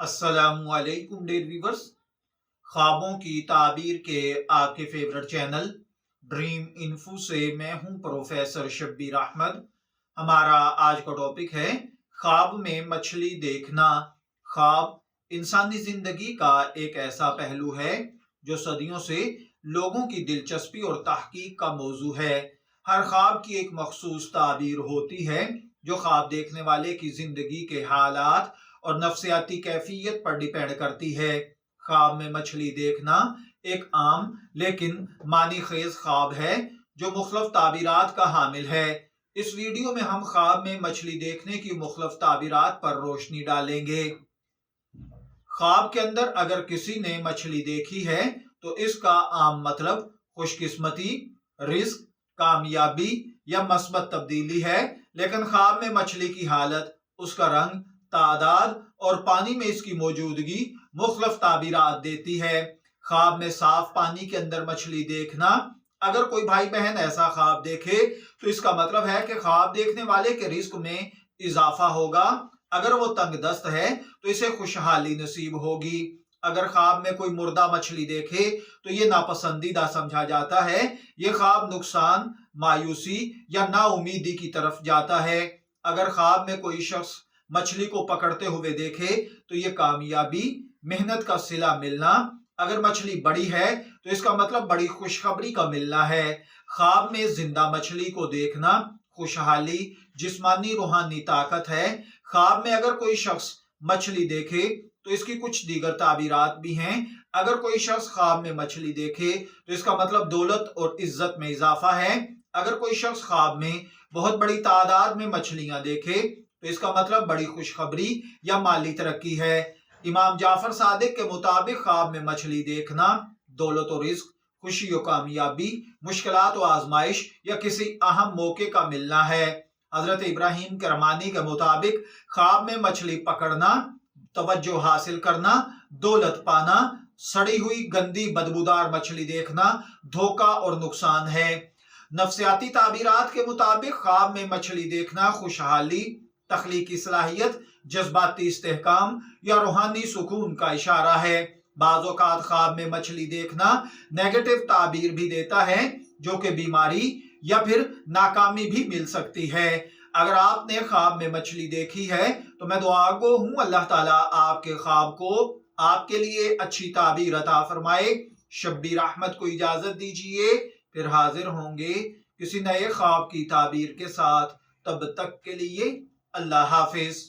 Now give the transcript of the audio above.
अस्सलामु अलैकुम dear viewers. ख्वाबों की ताबीर के आपके फेवरेट चैनल ड्रीम इन्फो से मैं हूं प्रोफेसर शब्बीर अहमद। हमारा आज का टॉपिक है ख्वाब में मछली देखना। ख्वाब इंसानी जिंदगी का एक ऐसा पहलू है जो सदियों से लोगों की दिलचस्पी और तहकीक का मौजू है। हर ख्वाब की एक मखसूस ताबीर होती है जो ख्वाब देखने वाले की जिंदगी के हालात और नफ्सियाती कैफियत पर डिपेंड करती है। ख्वाब में मछली देखना एक आम लेकिन मानी खेज ख्वाब है जो मुख्तलिफ ताबीरात का हामिल है। इस वीडियो में हम ख्वाब में मछली देखने की मुख्तलिफ ताबीरात पर रोशनी डालेंगे। ख्वाब के अंदर अगर किसी ने मछली देखी है तो इसका आम मतलब खुशकिस्मती, रिस्क, कामयाबी या मस्बत तब्दीली है। लेकिन ख्वाब में मछली की हालत, उसका रंग, तादाद और पानी में इसकी मौजूदगी मुख्तलिफ ताबीरात देती है। ख्वाब में साफ पानी के अंदर मछली देखना, अगर कोई भाई बहन ऐसा ख्वाब देखे तो इसका मतलब है कि ख्वाब देखने वाले के रिस्क में इजाफा होगा। अगर वो तंग दस्त है तो इसे खुशहाली नसीब होगी। अगर ख्वाब में कोई मुर्दा मछली देखे तो ये नापसंदीदा समझा जाता है। ये ख्वाब नुकसान, मायूसी या नाउमीदी की तरफ जाता है। अगर ख्वाब में कोई शख्स मछली को पकड़ते हुए देखे तो ये कामयाबी, मेहनत का सिला मिलना। अगर मछली बड़ी है तो इसका मतलब बड़ी खुशखबरी का मिलना है। ख्वाब में जिंदा मछली को देखना खुशहाली, जिस्मानी रूहानी ताकत है। ख्वाब में अगर कोई शख्स मछली देखे तो इसकी कुछ दीगर ताबीरात भी हैं। अगर कोई शख्स ख्वाब में मछली देखे तो इसका मतलब दौलत और इज्जत में इजाफा है। अगर कोई शख्स ख्वाब में बहुत बड़ी तादाद में मछलियां देखे तो इसका मतलब बड़ी खुशखबरी या माली तरक्की है। इमाम जाफर सादिक के मुताबिक ख्वाब में मछली देखना दौलत और रिस्क, खुशी और कामयाबी, मुश्किलात और आजमाइश या किसी अहम मौके का मिलना है। हजरत इब्राहिम करमानी के मुताबिक ख्वाब में मछली पकड़ना तवज्जो हासिल करना, दौलत पाना, सड़ी हुई गंदी बदबूदार मछली देखना धोखा और नुकसान है। नफ्सियाती ताबीरात के मुताबिक ख्वाब में मछली देखना खुशहाली, तख्लीकी सलाहियत, जज्बाती इस्तेहकाम या रूहानी सुकून का इशारा है। बाज़ औक़ात ख्वाब में मछली देखना नेगेटिव ताबीर भी देता है जो कि बीमारी या फिर नाकामी भी मिल सकती है। अगर आपने ख्वाब में मछली देखी है तो मैं दुआ गो हूं अल्लाह ताला आपके ख्वाब को आपके लिए अच्छी ताबीर अता फरमाए। शब्बीर अहमद को इजाजत दीजिए, फिर हाजिर होंगे किसी नए ख्वाब की ताबीर के साथ। तब तक के लिए अल्लाह हाफिज।